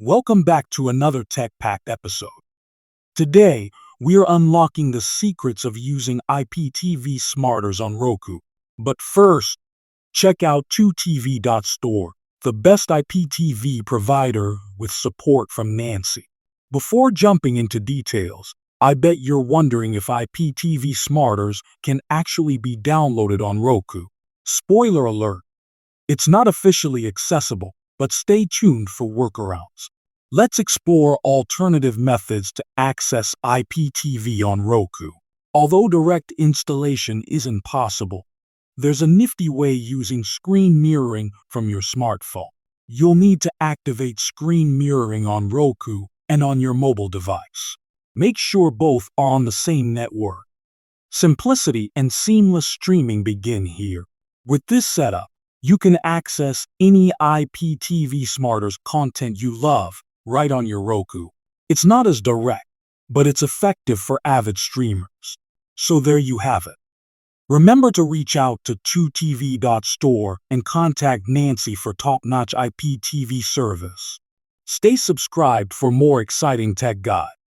Welcome back to another tech-packed episode. Today, we're unlocking the secrets of using IPTV smarters on Roku. But first, check out 2TV.store, the best IPTV provider with support from Nancy. Before jumping into details, I bet you're wondering if IPTV smarters can actually be downloaded on Roku. Spoiler alert, it's not officially accessible, but stay tuned for workarounds. Let's explore alternative methods to access IPTV on Roku. Although direct installation isn't possible, there's a nifty way using screen mirroring from your smartphone. You'll need to activate screen mirroring on Roku and on your mobile device. Make sure both are on the same network. Simplicity and seamless streaming begin here. With this setup, you can access any IPTV smarters content you love right on your Roku. It's not as direct, but it's effective for avid streamers. So there you have it. Remember to reach out to 2TV.store and contact Nancy for top-notch IPTV service. Stay subscribed for more exciting tech guides.